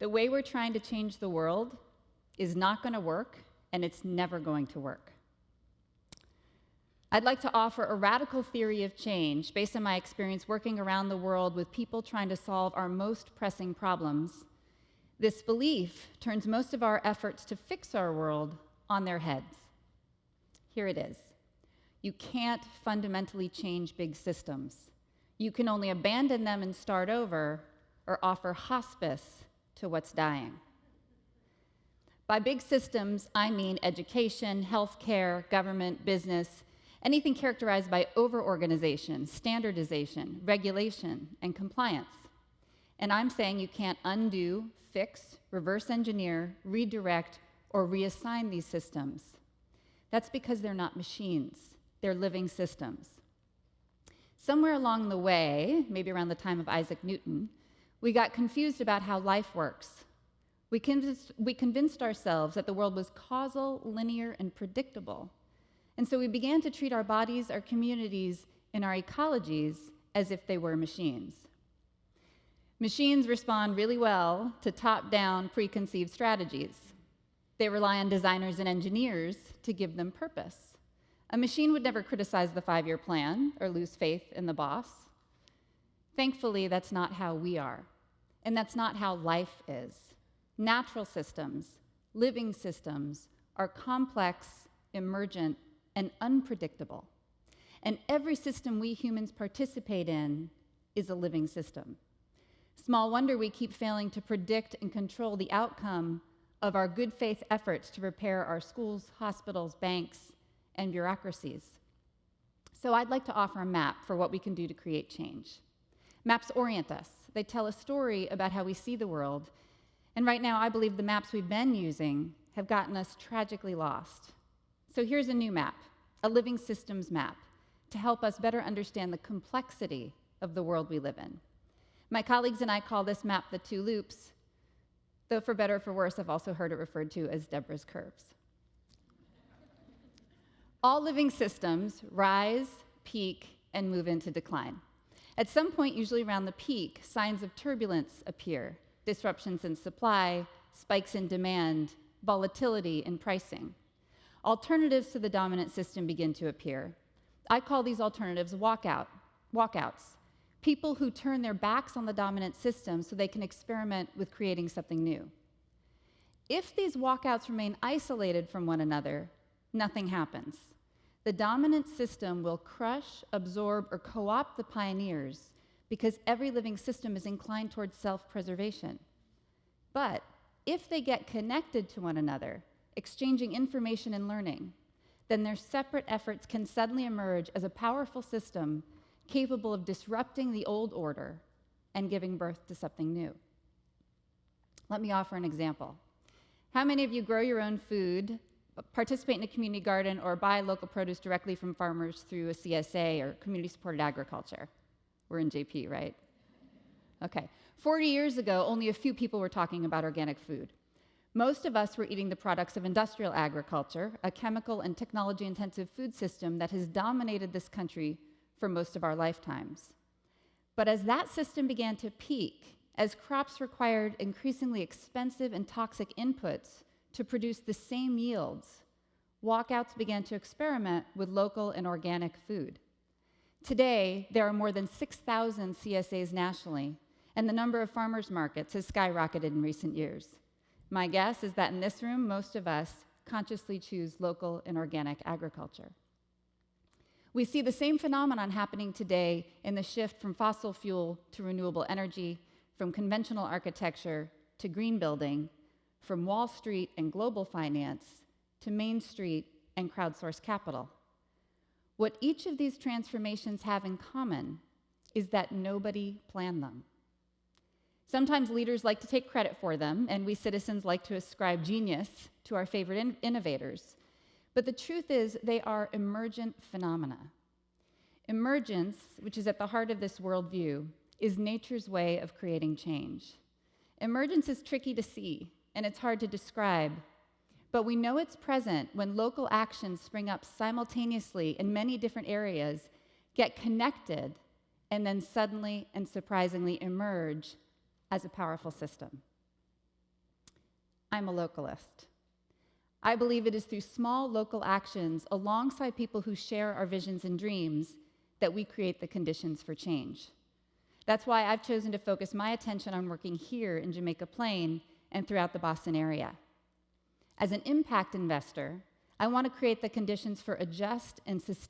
The way we're trying to change the world is not going to work, and it's never going to work. I'd like to offer a radical theory of change based on my experience working around the world with people trying to solve our most pressing problems. This belief turns most of our efforts to fix our world on their heads. Here it is. You can't fundamentally change big systems. You can only abandon them and start over, or offer hospice to what's dying. By big systems, I mean education, healthcare, government, business, anything characterized by over-organization, standardization, regulation, and compliance. And I'm saying you can't undo, fix, reverse engineer, redirect, or reassign these systems. That's because they're not machines. They're living systems. Somewhere along the way, maybe around the time of Isaac Newton, we got confused about how life works. We convinced ourselves that the world was causal, linear, and predictable. And so we began to treat our bodies, our communities, and our ecologies as if they were machines. Machines respond really well to top-down, preconceived strategies. They rely on designers and engineers to give them purpose. A machine would never criticize the 5-year plan or lose faith in the boss. Thankfully, that's not how we are, and that's not how life is. Natural systems, living systems, are complex, emergent, and unpredictable. And every system we humans participate in is a living system. Small wonder we keep failing to predict and control the outcome of our good faith efforts to repair our schools, hospitals, banks, and bureaucracies. So I'd like to offer a map for what we can do to create change. Maps orient us. They tell a story about how we see the world. And right now, I believe the maps we've been using have gotten us tragically lost. So here's a new map, a living systems map, to help us better understand the complexity of the world we live in. My colleagues and I call this map the two loops, though for better or for worse, I've also heard it referred to as Deborah's curves. All living systems rise, peak, and move into decline. At some point, usually around the peak, signs of turbulence appear, disruptions in supply, spikes in demand, volatility in pricing. Alternatives to the dominant system begin to appear. I call these alternatives walkouts, people who turn their backs on the dominant system so they can experiment with creating something new. If these walkouts remain isolated from one another, nothing happens. The dominant system will crush, absorb, or co-opt the pioneers because every living system is inclined towards self-preservation. But if they get connected to one another, exchanging information and learning, then their separate efforts can suddenly emerge as a powerful system capable of disrupting the old order and giving birth to something new. Let me offer an example. How many of you grow your own food, participate in a community garden, or buy local produce directly from farmers through a CSA or community-supported agriculture? We're in JP, right? Okay. 40 years ago, only a few people were talking about organic food. Most of us were eating the products of industrial agriculture, a chemical and technology-intensive food system that has dominated this country for most of our lifetimes. But as that system began to peak, as crops required increasingly expensive and toxic inputs to produce the same yields, walkouts began to experiment with local and organic food. Today, there are more than 6,000 CSAs nationally, and the number of farmers markets has skyrocketed in recent years. My guess is that in this room, most of us consciously choose local and organic agriculture. We see the same phenomenon happening today in the shift from fossil fuel to renewable energy, from conventional architecture to green building, from Wall Street and global finance to Main Street and crowdsourced capital. What each of these transformations have in common is that nobody planned them. Sometimes leaders like to take credit for them, and we citizens like to ascribe genius to our favorite innovators. But the truth is, they are emergent phenomena. Emergence, which is at the heart of this worldview, is nature's way of creating change. Emergence is tricky to see, and it's hard to describe, but we know it's present when local actions spring up simultaneously in many different areas, get connected, and then suddenly and surprisingly emerge as a powerful system. I'm a localist. I believe it is through small local actions alongside people who share our visions and dreams that we create the conditions for change. That's why I've chosen to focus my attention on working here in Jamaica Plain and throughout the Boston area. As an impact investor, I want to create the conditions for a just and sustainable.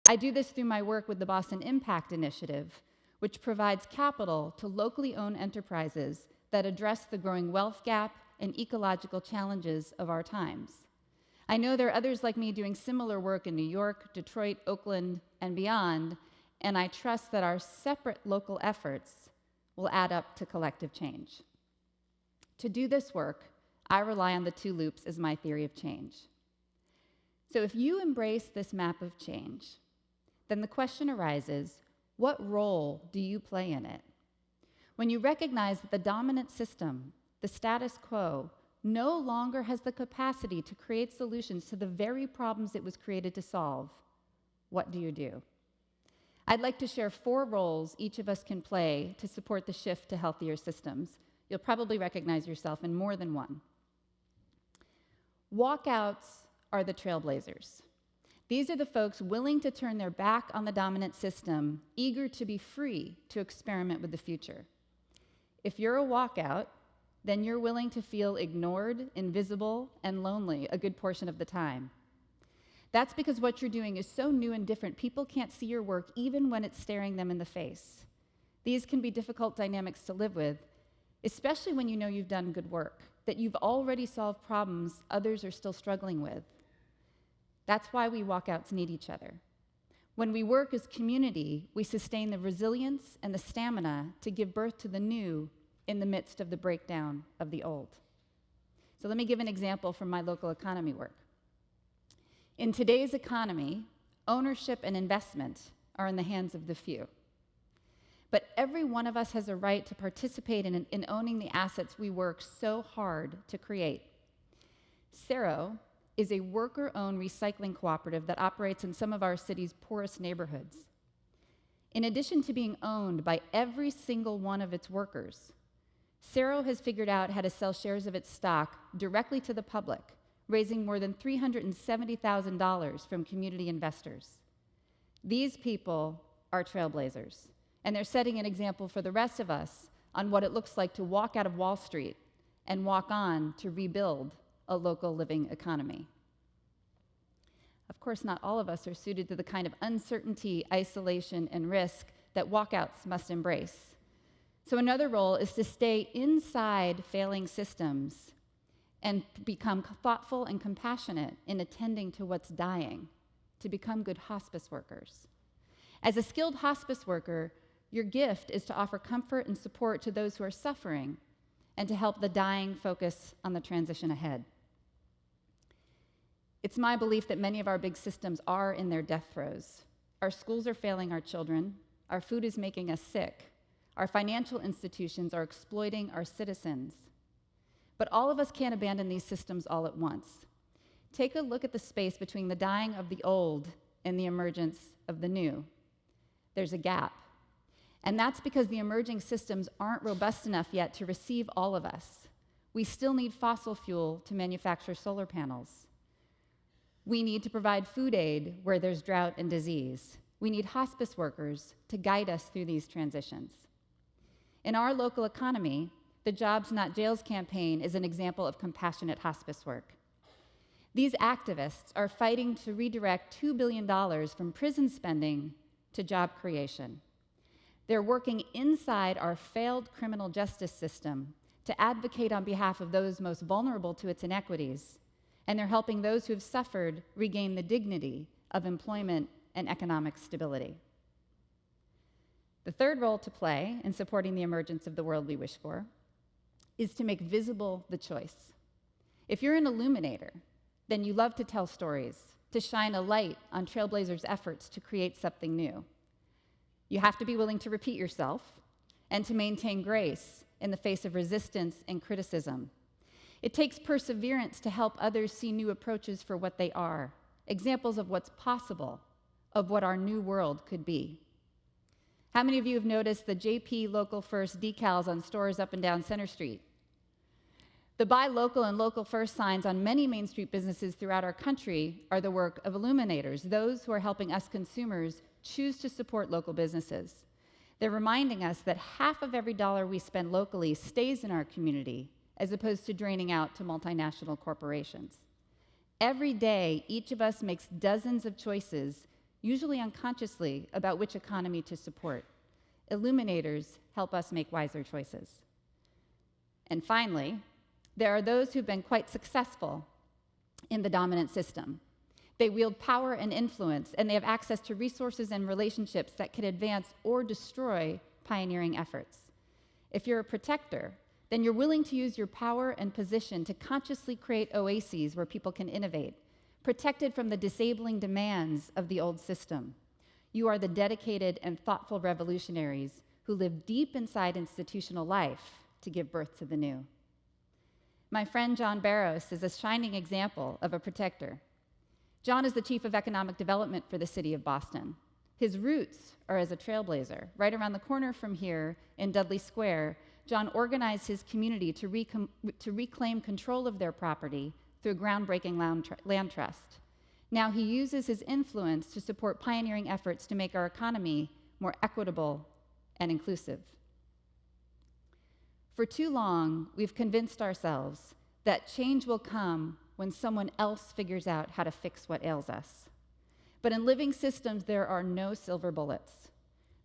I do this through my work with the Boston Impact Initiative, which provides capital to locally owned enterprises that address the growing wealth gap and ecological challenges of our times. I know there are others like me doing similar work in New York, Detroit, Oakland, and beyond, and I trust that our separate local efforts will add up to collective change. To do this work, I rely on the two loops as my theory of change. So if you embrace this map of change, then the question arises, what role do you play in it? When you recognize that the dominant system, the status quo, no longer has the capacity to create solutions to the very problems it was created to solve, what do you do? I'd like to share 4 roles each of us can play to support the shift to healthier systems. You'll probably recognize yourself in more than one. Walkouts are the trailblazers. These are the folks willing to turn their back on the dominant system, eager to be free to experiment with the future. If you're a walkout, then you're willing to feel ignored, invisible, and lonely a good portion of the time. That's because what you're doing is so new and different, people can't see your work even when it's staring them in the face. These can be difficult dynamics to live with, especially when you know you've done good work, that you've already solved problems others are still struggling with. That's why we walkouts need each other. When we work as community, we sustain the resilience and the stamina to give birth to the new in the midst of the breakdown of the old. So let me give an example from my local economy work. In today's economy, ownership and investment are in the hands of the few. But every one of us has a right to participate in owning the assets we work so hard to create. Cero is a worker-owned recycling cooperative that operates in some of our city's poorest neighborhoods. In addition to being owned by every single one of its workers, Cero has figured out how to sell shares of its stock directly to the public, raising more than $370,000 from community investors. These people are trailblazers, and they're setting an example for the rest of us on what it looks like to walk out of Wall Street and walk on to rebuild a local living economy. Of course, not all of us are suited to the kind of uncertainty, isolation, and risk that walkouts must embrace. So another role is to stay inside failing systems and become thoughtful and compassionate in attending to what's dying, to become good hospice workers. As a skilled hospice worker, your gift is to offer comfort and support to those who are suffering and to help the dying focus on the transition ahead. It's my belief that many of our big systems are in their death throes. Our schools are failing our children, our food is making us sick, our financial institutions are exploiting our citizens. But all of us can't abandon these systems all at once. Take a look at the space between the dying of the old and the emergence of the new. There's a gap. And that's because the emerging systems aren't robust enough yet to receive all of us. We still need fossil fuel to manufacture solar panels. We need to provide food aid where there's drought and disease. We need hospice workers to guide us through these transitions. In our local economy, the Jobs Not Jails campaign is an example of compassionate hospice work. These activists are fighting to redirect $2 billion from prison spending to job creation. They're working inside our failed criminal justice system to advocate on behalf of those most vulnerable to its inequities, and they're helping those who have suffered regain the dignity of employment and economic stability. The third role to play in supporting the emergence of the world we wish for is to make visible the choice. If you're an illuminator, then you love to tell stories, to shine a light on trailblazers' efforts to create something new. You have to be willing to repeat yourself and to maintain grace in the face of resistance and criticism. It takes perseverance to help others see new approaches for what they are, examples of what's possible, of what our new world could be. How many of you have noticed the JP Local First decals on stores up and down Center Street? The Buy Local and Local First signs on many Main Street businesses throughout our country are the work of illuminators, those who are helping us consumers choose to support local businesses. They're reminding us that half of every dollar we spend locally stays in our community, as opposed to draining out to multinational corporations. Every day, each of us makes dozens of choices, usually unconsciously, about which economy to support. Illuminators help us make wiser choices. And finally, there are those who've been quite successful in the dominant system. They wield power and influence, and they have access to resources and relationships that can advance or destroy pioneering efforts. If you're a protector, then you're willing to use your power and position to consciously create oases where people can innovate, protected from the disabling demands of the old system. You are the dedicated and thoughtful revolutionaries who live deep inside institutional life to give birth to the new. My friend John Barros is a shining example of a protector. John is the Chief of Economic Development for the city of Boston. His roots are as a trailblazer. Right around the corner from here in Dudley Square, John organized his community to reclaim control of their property through a groundbreaking land trust. Now he uses his influence to support pioneering efforts to make our economy more equitable and inclusive. For too long, we've convinced ourselves that change will come when someone else figures out how to fix what ails us. But in living systems, there are no silver bullets.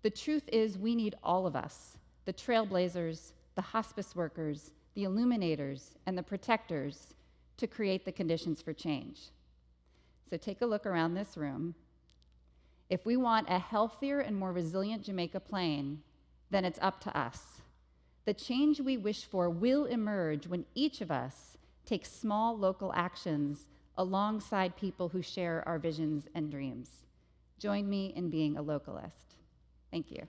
The truth is, we need all of us, the trailblazers, the hospice workers, the illuminators, and the protectors, to create the conditions for change. So take a look around this room. If we want a healthier and more resilient Jamaica Plain, then it's up to us. The change we wish for will emerge when each of us takes small local actions alongside people who share our visions and dreams. Join me in being a localist. Thank you.